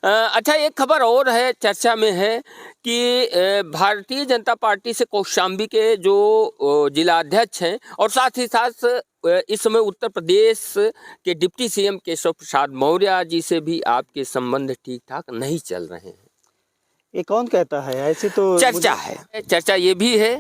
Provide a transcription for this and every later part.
अच्छा, एक खबर और है, चर्चा में है कि भारतीय जनता पार्टी से कौशाम्बी के जो जिला अध्यक्ष हैं और साथ ही साथ इस समय उत्तर प्रदेश के डिप्टी सीएम केशव प्रसाद मौर्य जी से भी आपके संबंध ठीक ठाक नहीं चल रहे हैं। ये कौन कहता है? ऐसे तो चर्चा है। चर्चा ये भी है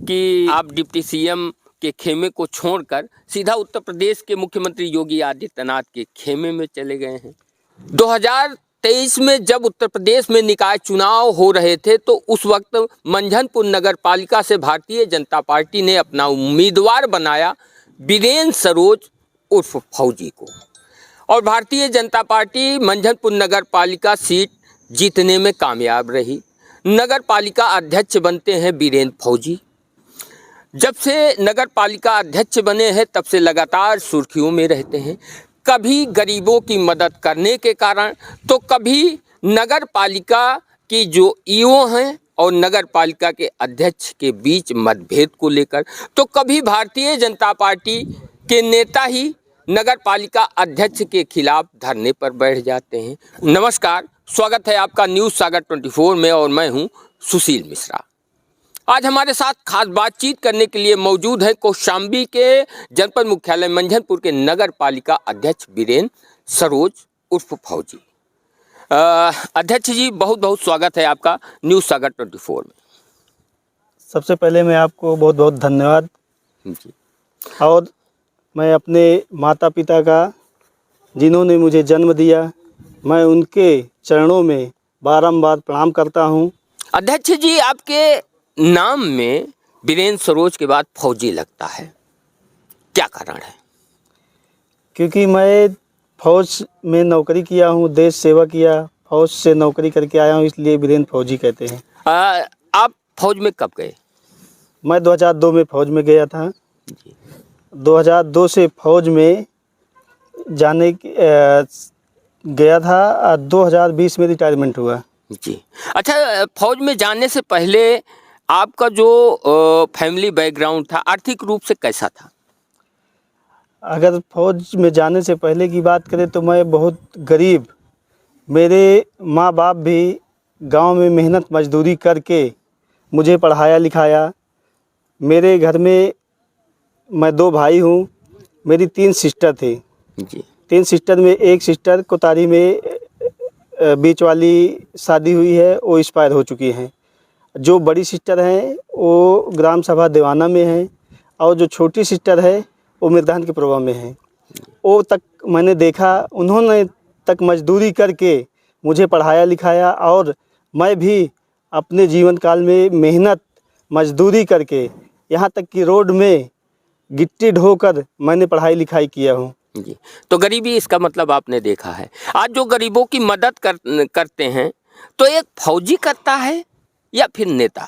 कि आप डिप्टी सीएम के खेमे को छोड़कर सीधा उत्तर प्रदेश के मुख्यमंत्री योगी आदित्यनाथ के खेमे में चले गए हैं। 2023 में जब उत्तर प्रदेश में निकाय चुनाव हो रहे थे तो उस वक्त मंझनपुर नगर पालिका से भारतीय जनता पार्टी ने अपना उम्मीदवार बनाया बीरेन सरोज उर्फ फौजी को, और भारतीय जनता पार्टी मंझनपुर नगर पालिका सीट जीतने में कामयाब रही। नगर पालिका अध्यक्ष बनते हैं बीरेन फौजी। जब से नगर पालिका अध्यक्ष बने हैं तब से लगातार सुर्खियों में रहते हैं, कभी गरीबों की मदद करने के कारण, तो कभी नगर पालिका की जो ईओ हैं और नगर पालिका के अध्यक्ष के बीच मतभेद को लेकर, तो कभी भारतीय जनता पार्टी के नेता ही नगर पालिका अध्यक्ष के खिलाफ धरने पर बैठ जाते हैं। नमस्कार, स्वागत है आपका न्यूज़ सागर 24 में और मैं हूं सुशील मिश्रा। आज हमारे साथ खास बातचीत करने के लिए मौजूद है कौशाम्बी के जनपद मुख्यालय मंझनपुर के नगर पालिका अध्यक्ष बीरेन सरोज उर्फ फौजी। अध्यक्ष जी, बहुत बहुत स्वागत है आपका न्यूज़ सागर 24 में। सबसे पहले मैं आपको बहुत बहुत धन्यवाद जी। और मैं अपने माता पिता का, जिन्होंने मुझे जन्म दिया, मैं उनके चरणों में बारंबार प्रणाम करता हूं। अध्यक्ष जी, आपके नाम में बीरेन सरोज के बाद फौजी लगता है, क्या कारण है? क्योंकि मैं फौज में नौकरी किया हूं, देश सेवा किया, फौज से नौकरी करके आया हूं, इसलिए बीरेन फौजी कहते हैं। आप फौज में कब गए? मैं 2002 में फौज में गया था। 2002 से फौज में गया था, 2020 में रिटायरमेंट हुआ। जी। अच्छा, फौज में जाने से पहले आपका जो फैमिली बैकग्राउंड था, आर्थिक रूप से कैसा था? अगर फौज में जाने से पहले की बात करें तो मैं बहुत गरीब, मेरे माँ बाप भी गांव में मेहनत मजदूरी करके मुझे पढ़ाया लिखाया। मेरे घर में मैं 2 भाई हूँ, मेरी 3 सिस्टर थी। जी। 3 सिस्टर में एक सिस्टर कोतारी में बीच वाली शादी हुई है, वो एक्सपायर हो चुकी हैं। जो बड़ी सिस्टर हैं वो ग्राम सभा देवाना में हैं, और जो छोटी सिस्टर है वो मृदान के प्रभाव में है। वो तक मैंने देखा, उन्होंने तक मजदूरी करके मुझे पढ़ाया लिखाया, और मैं भी अपने जीवन काल में मेहनत मजदूरी करके यहाँ तक कि रोड में गिट्टी ढोकर मैंने पढ़ाई लिखाई किया हूँ। जी। तो गरीबी, इसका मतलब आपने देखा है। आज जो गरीबों की मदद करते हैं तो एक फौजी करता है या फिर नेता?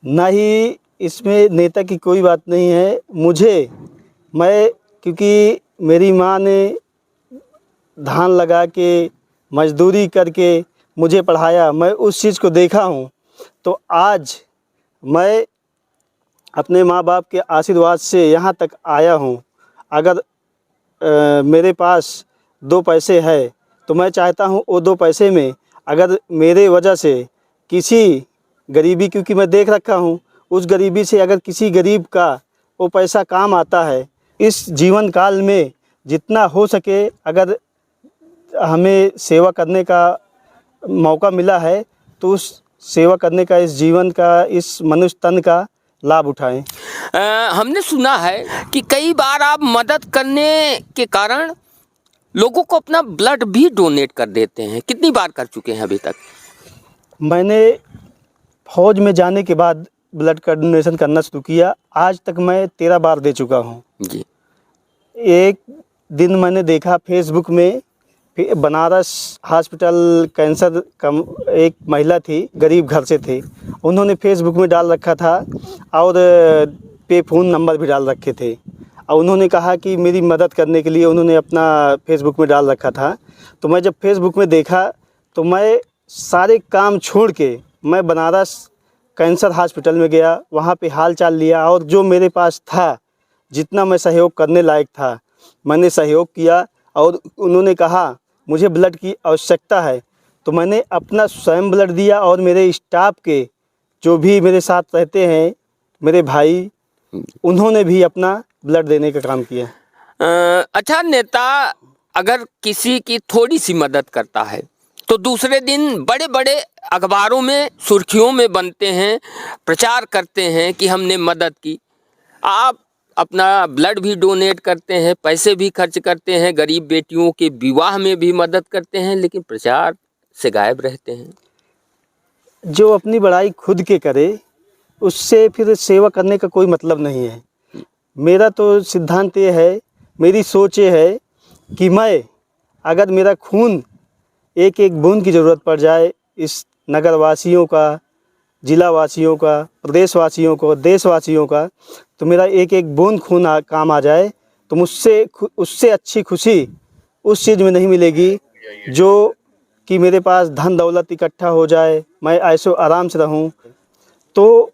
नहीं, इसमें नेता की कोई बात नहीं है। क्योंकि मेरी माँ ने धान लगा के मजदूरी करके मुझे पढ़ाया, मैं उस चीज़ को देखा हूँ, तो आज मैं अपने माँ बाप के आशीर्वाद से यहाँ तक आया हूँ। अगर मेरे पास 2 पैसे है तो मैं चाहता हूँ वो 2 पैसे में अगर मेरे वजह से किसी गरीबी, क्योंकि मैं देख रखा हूँ, उस गरीबी से अगर किसी गरीब का वो पैसा काम आता है, इस जीवन काल में जितना हो सके अगर हमें सेवा करने का मौका मिला है तो उस सेवा करने का, इस जीवन का, इस मनुष्य तन का लाभ उठाएं। हमने सुना है कि कई बार आप मदद करने के कारण लोगों को अपना ब्लड भी डोनेट कर देते हैं, कितनी बार कर चुके हैं अभी तक? मैंने फौज में जाने के बाद ब्लड का डोनेशन करना शुरू किया। आज तक मैं 13 बार दे चुका हूँ। जी। एक दिन मैंने देखा फेसबुक में, बनारस हॉस्पिटल कैंसर का एक महिला थी, गरीब घर से थी, उन्होंने फेसबुक में डाल रखा था और पे फ़ोन नंबर भी डाल रखे थे, और उन्होंने कहा कि मेरी मदद करने के लिए उन्होंने अपना फेसबुक में डाल रखा था। तो मैं जब फेसबुक में देखा तो मैं सारे काम छोड़ के मैं बनारस कैंसर हॉस्पिटल में गया, वहाँ पे हाल चाल लिया, और जो मेरे पास था, जितना मैं सहयोग करने लायक था, मैंने सहयोग किया। और उन्होंने कहा मुझे ब्लड की आवश्यकता है, तो मैंने अपना स्वयं ब्लड दिया और मेरे स्टाफ के जो भी मेरे साथ रहते हैं मेरे भाई, उन्होंने भी अपना ब्लड देने का काम किया। अच्छा नेता, अगर किसी की थोड़ी सी मदद करता है तो दूसरे दिन बड़े बड़े अखबारों में सुर्खियों में बनते हैं, प्रचार करते हैं कि हमने मदद की। आप अपना ब्लड भी डोनेट करते हैं, पैसे भी खर्च करते हैं, गरीब बेटियों के विवाह में भी मदद करते हैं, लेकिन प्रचार से गायब रहते हैं। जो अपनी बड़ाई खुद के करे उससे फिर सेवा करने का कोई मतलब नहीं है। मेरा तो सिद्धांत ये है, मेरी सोच ये है कि मैं अगर मेरा खून एक एक बूंद की ज़रूरत पड़ जाए इस नगर वासियों का, ज़िला वासियों का, प्रदेशवासियों को, देशवासियों का, तो मेरा एक एक बूंद खून काम आ जाए, तो मुझसे उससे अच्छी खुशी उस चीज़ में नहीं मिलेगी जो कि मेरे पास धन दौलत इकट्ठा हो जाए, मैं ऐशो आराम से रहूं। तो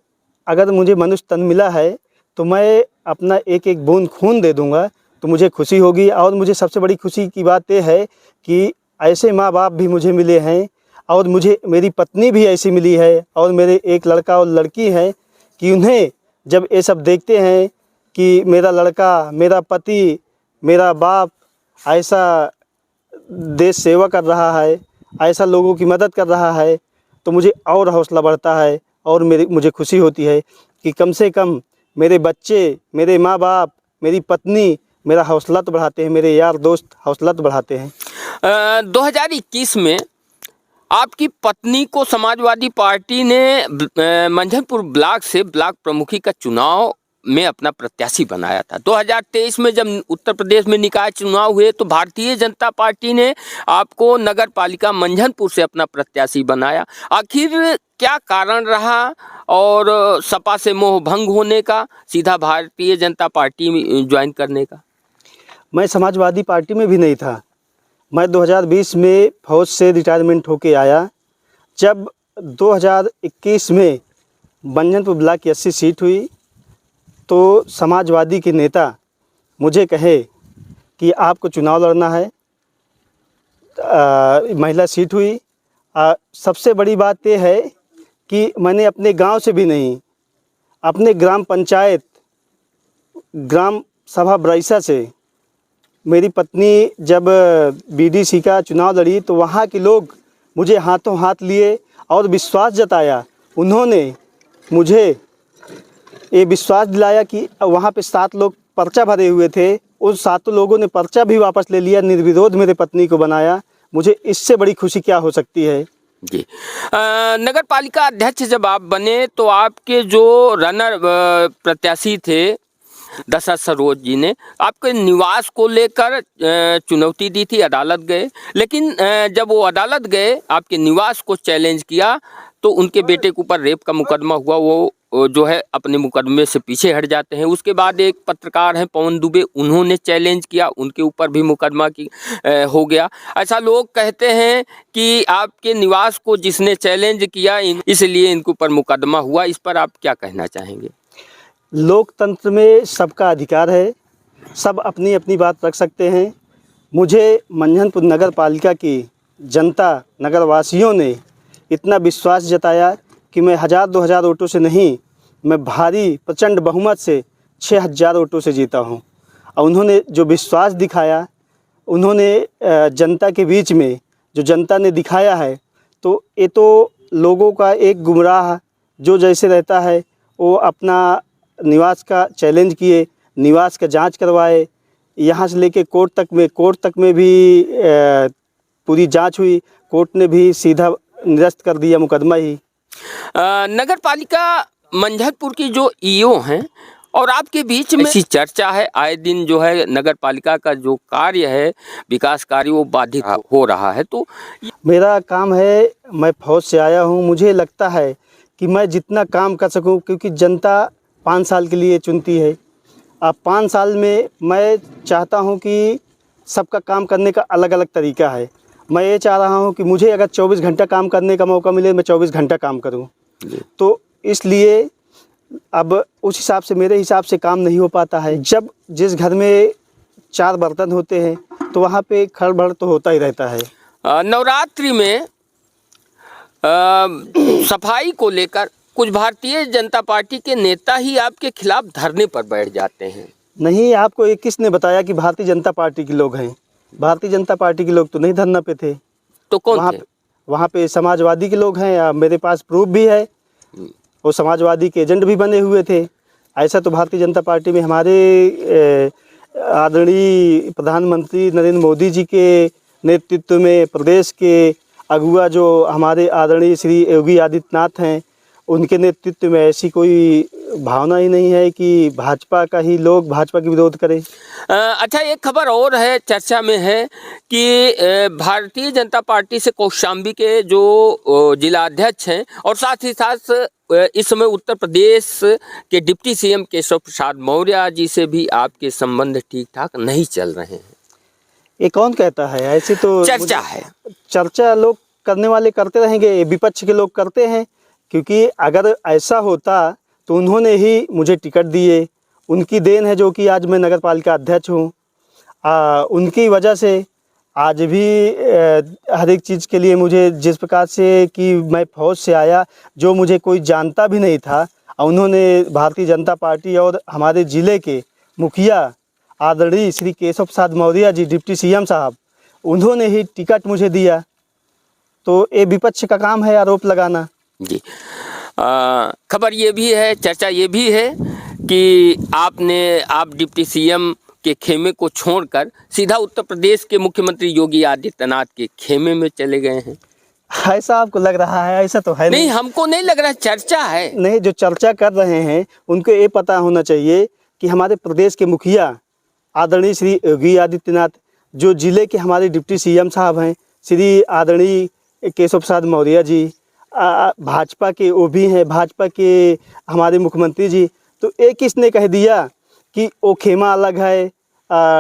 अगर मुझे मनुष्य तन मिला है तो मैं अपना एक एक बूंद खून दे दूंगा तो मुझे खुशी होगी। और मुझे सबसे बड़ी खुशी की बात यह है कि ऐसे माँ बाप भी मुझे मिले हैं और मुझे मेरी पत्नी भी ऐसी मिली है और मेरे एक लड़का और लड़की है कि उन्हें जब ये सब देखते हैं कि मेरा लड़का, मेरा पति, मेरा बाप ऐसा देश सेवा कर रहा है, ऐसा लोगों की मदद कर रहा है, तो मुझे और हौसला बढ़ता है और मुझे खुशी होती है कि कम से कम मेरे बच्चे, मेरे माँ बाप, मेरी पत्नी मेरा हौसला तो बढ़ाते हैं, मेरे यार दोस्त हौसला तो बढ़ाते हैं। 2021 में आपकी पत्नी को समाजवादी पार्टी ने मंझनपुर ब्लॉक से ब्लॉक प्रमुखी का चुनाव में अपना प्रत्याशी बनाया था। 2023 में जब उत्तर प्रदेश में निकाय चुनाव हुए तो भारतीय जनता पार्टी ने आपको नगर पालिका मंझनपुर से अपना प्रत्याशी बनाया। आखिर क्या कारण रहा और सपा से मोह भंग होने का, सीधा भारतीय जनता पार्टी में ज्वाइन करने का? मैं समाजवादी पार्टी में भी नहीं था। मैं 2020 में फौज से रिटायरमेंट होके आया। जब 2021 में मंझनपुर ब्लॉक की 80 सीट हुई तो समाजवादी के नेता मुझे कहे कि आपको चुनाव लड़ना है। महिला सीट हुई। सबसे बड़ी बात यह है कि मैंने अपने गांव से भी नहीं, अपने ग्राम पंचायत, ग्राम सभा बरैसा से मेरी पत्नी जब बीडीसी का चुनाव लड़ी तो वहाँ के लोग मुझे हाथों हाथ लिए और विश्वास जताया। उन्होंने मुझे ये विश्वास दिलाया कि वहाँ पे 7 लोग पर्चा भरे हुए थे, उन 7 लोगों ने पर्चा भी वापस ले लिया, निर्विरोध मेरे पत्नी को बनाया। मुझे इससे बड़ी खुशी क्या हो सकती है जी। नगर पालिका अध्यक्ष जब आप बने तो आपके जो रनर प्रत्याशी थे दशरथ सरोज जी ने आपके निवास को लेकर चुनौती दी थी, अदालत गए। लेकिन जब वो अदालत गए, आपके निवास को चैलेंज किया तो उनके बेटे के ऊपर रेप का मुकदमा हुआ, वो जो है अपने मुकदमे से पीछे हट जाते हैं। उसके बाद एक पत्रकार हैं पवन दुबे, उन्होंने चैलेंज किया, उनके ऊपर भी मुकदमा हो गया। ऐसा लोग कहते हैं कि आपके निवास को जिसने चैलेंज किया इसलिए इनके ऊपर मुकदमा हुआ। इस पर आप क्या कहना चाहेंगे? लोकतंत्र में सबका अधिकार है, सब अपनी अपनी बात रख सकते हैं। मुझे मंझनपुर नगर पालिका की जनता, नगर वासियों ने इतना विश्वास जताया कि मैं 1000-2000 वोटों से नहीं, मैं भारी प्रचंड बहुमत से 6000 वोटों से जीता हूं। और उन्होंने जो विश्वास दिखाया, उन्होंने जनता के बीच में जो जनता ने दिखाया है, तो ये तो लोगों का एक गुमराह जो जैसे रहता है वो अपना निवास का चैलेंज किए, निवास का जांच करवाए, यहाँ से लेके कोर्ट तक में भी पूरी जांच हुई। कोर्ट ने भी सीधा निरस्त कर दिया मुकदमा ही। नगर पालिका मंझनपुर की जो ईओ हैं और आपके बीच में ऐसी चर्चा है, आए दिन जो है नगर पालिका का जो कार्य है, विकास कार्य, वो बाधित हो रहा है। तो मेरा काम है, मैं फौज से आया हूँ, मुझे लगता है कि मैं जितना काम कर सकूँ, क्योंकि जनता 5 साल के लिए चुनती है। अब 5 साल में मैं चाहता हूँ कि सबका काम करने का अलग अलग तरीका है। मैं ये चाह रहा हूँ कि मुझे अगर 24 घंटा काम करने का मौका मिले, मैं 24 घंटा काम करूँ। तो इसलिए अब उस हिसाब से, मेरे हिसाब से काम नहीं हो पाता है। जब जिस घर में 4 बर्तन होते हैं तो वहाँ पे खड़बड़ तो होता ही रहता है। नवरात्रि में सफाई को लेकर कुछ भारतीय जनता पार्टी के नेता ही आपके खिलाफ धरने पर बैठ जाते हैं। नहीं, आपको ये किसने बताया कि भारतीय जनता पार्टी के लोग हैं? भारतीय जनता पार्टी के लोग तो नहीं धरना पे थे। तो कौन थे? वहाँ पे समाजवादी के लोग हैं, या मेरे पास प्रूफ भी है। वो समाजवादी के एजेंट भी बने हुए थे। ऐसा तो भारतीय जनता पार्टी में हमारे आदरणीय प्रधानमंत्री नरेंद्र मोदी जी के नेतृत्व में प्रदेश के अगुआ जो हमारे आदरणीय श्री योगी आदित्यनाथ हैं, उनके नेतृत्व में ऐसी कोई भावना ही नहीं है कि भाजपा का ही लोग भाजपा की विरोध करें। अच्छा, एक खबर और है, चर्चा में है कि भारतीय जनता पार्टी से कौशाम्बी के जो जिला अध्यक्ष हैं और साथ ही साथ इस समय उत्तर प्रदेश के डिप्टी सीएम केशव प्रसाद मौर्य जी से भी आपके संबंध ठीक ठाक नहीं चल रहे हैं। ये कौन कहता है? ऐसी तो चर्चा है। चर्चा लोग करने वाले करते रहेंगे, विपक्ष के लोग करते हैं, क्योंकि अगर ऐसा होता तो उन्होंने ही मुझे टिकट दिए। उनकी देन है जो कि आज मैं नगर पालिका अध्यक्ष हूँ। उनकी वजह से आज भी हर एक चीज़ के लिए मुझे, जिस प्रकार से कि मैं फौज से आया, जो मुझे कोई जानता भी नहीं था, उन्होंने भारतीय जनता पार्टी और हमारे ज़िले के मुखिया आदरणीय श्री केशव प्रसाद मौर्य जी, डिप्टी सीएम साहब, उन्होंने ही टिकट मुझे दिया। तो ये विपक्ष का काम है आरोप लगाना। जी, खबर ये भी है, चर्चा ये भी है कि आप डिप्टी सीएम के खेमे को छोड़कर सीधा उत्तर प्रदेश के मुख्यमंत्री योगी आदित्यनाथ के खेमे में चले गए हैं। ऐसा आपको लग रहा है? ऐसा तो है नहीं, हमको नहीं लग रहा, चर्चा है। नहीं, जो चर्चा कर रहे हैं उनको ये पता होना चाहिए कि हमारे प्रदेश के मुखिया आदरणीय श्री योगी आदित्यनाथ, जो जिले के हमारे डिप्टी सीएम साहब हैं श्री आदरणीय केशव प्रसाद मौर्य जी, भाजपा के वो भी हैं, भाजपा के हमारे मुख्यमंत्री जी, तो एक किसने कह दिया कि वो खेमा अलग है,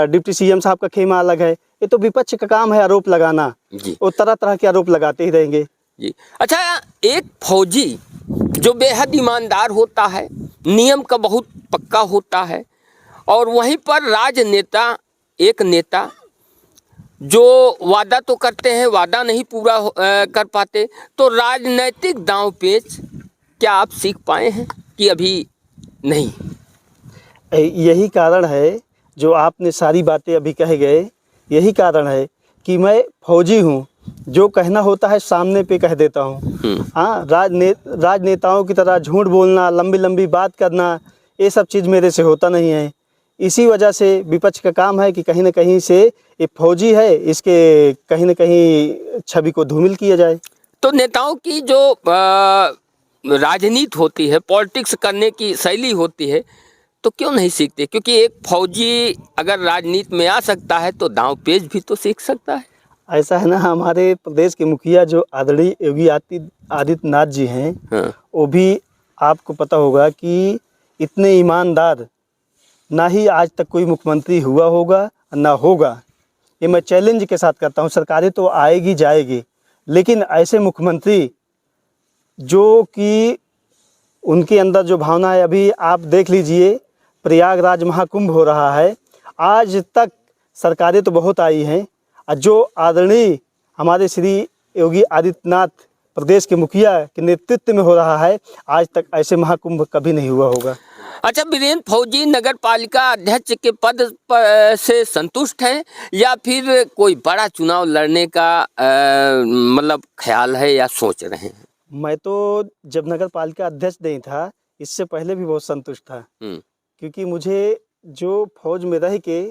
डिप्टी सीएम साहब का खेमा अलग है? ये तो विपक्ष का काम है आरोप लगाना जी। वो तरह तरह के आरोप लगाते ही रहेंगे जी। अच्छा, एक फौजी जो बेहद ईमानदार होता है, नियम का बहुत पक्का होता है, और वहीं पर राजनेता, एक नेता जो वादा तो करते हैं, वादा नहीं पूरा कर पाते, तो राजनैतिक दांव पेच क्या आप सीख पाए हैं कि अभी नहीं? यही कारण है जो आपने सारी बातें अभी कह गए। यही कारण है कि मैं फौजी हूँ, जो कहना होता है सामने पे कह देता हूँ। हाँ, राजनेताओं की तरह झूठ बोलना, लंबी लंबी बात करना, ये सब चीज़ मेरे से होता नहीं है। इसी वजह से विपक्ष का काम है कि कहीं न कहीं से ये फौजी है, इसके कहीं न कहीं छवि को धूमिल किया जाए। तो नेताओं की जो राजनीति होती है, पॉलिटिक्स करने की शैली होती है, तो क्यों नहीं सीखते? क्योंकि एक फौजी अगर राजनीति में आ सकता है तो दांव पेच भी तो सीख सकता है। ऐसा है ना, हमारे प्रदेश के मुखिया जो आदरणीय योगी आदित्यनाथ जी हैं, हाँ। वो भी आपको पता होगा कि इतने ईमानदार ना ही आज तक कोई मुख्यमंत्री हुआ होगा ना होगा। ये मैं चैलेंज के साथ करता हूँ। सरकारें तो आएगी जाएगी, लेकिन ऐसे मुख्यमंत्री जो कि उनके अंदर जो भावना है, अभी आप देख लीजिए, प्रयागराज महाकुंभ हो रहा है, आज तक सरकारें तो बहुत आई हैं, जो आदरणीय हमारे श्री योगी आदित्यनाथ प्रदेश के मुखिया के नेतृत्व में हो रहा है, आज तक ऐसे महाकुंभ कभी नहीं हुआ होगा। अच्छा, वीरेंद्र फौजी नगर पालिका अध्यक्ष के पद से संतुष्ट हैं या फिर कोई बड़ा चुनाव लड़ने का मतलब ख्याल है या सोच रहे हैं? मैं तो जब नगर पालिका अध्यक्ष नहीं था, इससे पहले भी बहुत संतुष्ट था, क्योंकि मुझे जो फौज में रह के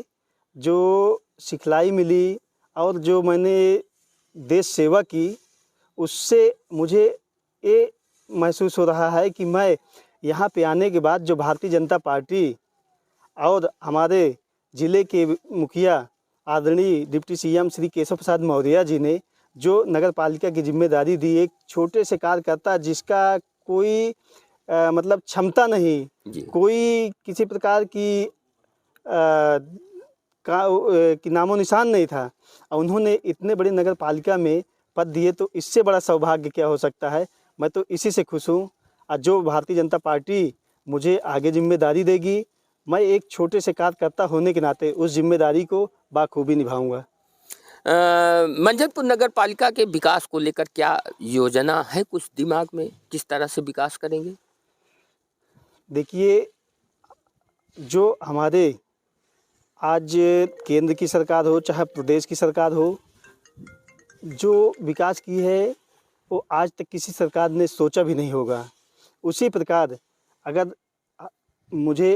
जो सिखलाई मिली और जो मैंने देश सेवा की, उससे मुझे ये महसूस हो रहा है कि मैं यहाँ पे आने के बाद जो भारतीय जनता पार्टी और हमारे ज़िले के मुखिया आदरणीय डिप्टी सीएम श्री केशव प्रसाद मौर्य जी ने जो नगर पालिका की जिम्मेदारी दी, एक छोटे से कार्यकर्ता जिसका कोई मतलब क्षमता नहीं, कोई किसी प्रकार की नामो निशान नहीं था, उन्होंने इतने बड़े नगर पालिका में पद दिए, तो इससे बड़ा सौभाग्य क्या हो सकता है। मैं तो इसी से खुश हूँ। जो भारतीय जनता पार्टी मुझे आगे जिम्मेदारी देगी, मैं एक छोटे से कार्यकर्ता होने के नाते उस जिम्मेदारी को बाखूबी निभाऊंगा। मंझनपुर नगर पालिका के विकास को लेकर क्या योजना है कुछ दिमाग में, किस तरह से विकास करेंगे? देखिए, जो हमारे आज केंद्र की सरकार हो चाहे प्रदेश की सरकार हो, जो विकास की है वो आज तक किसी सरकार ने सोचा भी नहीं होगा। उसी प्रकार अगर मुझे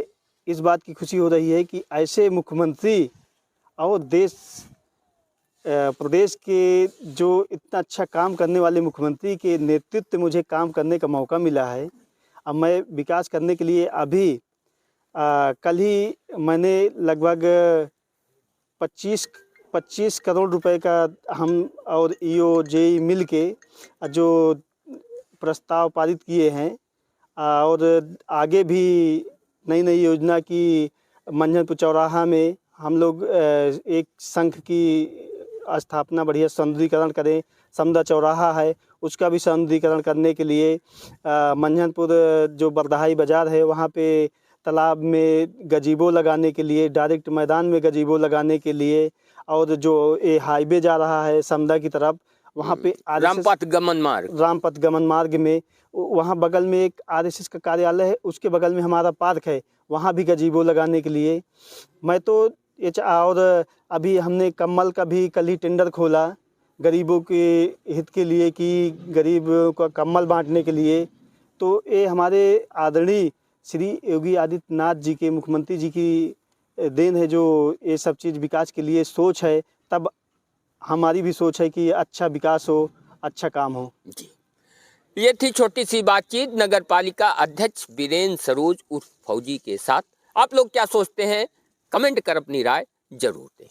इस बात की खुशी हो रही है कि ऐसे मुख्यमंत्री और प्रदेश के जो इतना अच्छा काम करने वाले मुख्यमंत्री के नेतृत्व में मुझे काम करने का मौका मिला है। अब मैं विकास करने के लिए अभी कल ही मैंने लगभग 25 करोड़ रुपए का हम और ईओ जेई मिल के जो प्रस्ताव पारित किए हैं और आगे भी नई नई योजना की मंझनपुर चौराहा में हम लोग एक संघ की स्थापना बढ़िया सौंदर्यीकरण करें। समदा चौराहा है उसका भी सौंदर्यीकरण करने के लिए मंझनपुर जो बरदहाई बाज़ार है वहाँ पे तालाब में गजीबो लगाने के लिए, डायरेक्ट मैदान में गजीबो लगाने के लिए, और जो ये हाईवे जा रहा है समदा की तरफ वहाँ पे रामपथ गमन मार्ग में वहाँ बगल में एक आरएसएस का कार्यालय है, उसके बगल में हमारा पार्क है, वहाँ भी गजीबो लगाने के लिए मैं तो ये और अभी हमने कम्बल का भी कल ही टेंडर खोला गरीबों के हित के लिए कि गरीब को कम्बल बांटने के लिए। तो ये हमारे आदरणीय श्री योगी आदित्यनाथ जी के, मुख्यमंत्री जी की देन है जो ये सब चीज़ विकास के लिए सोच है। तब हमारी भी सोच है कि अच्छा विकास हो, अच्छा काम हो। जी, ये थी छोटी सी बातचीत नगर पालिका अध्यक्ष वीरेंद्र सरोज उर्फ फौजी के साथ। आप लोग क्या सोचते हैं, कमेंट कर अपनी राय जरूर दें।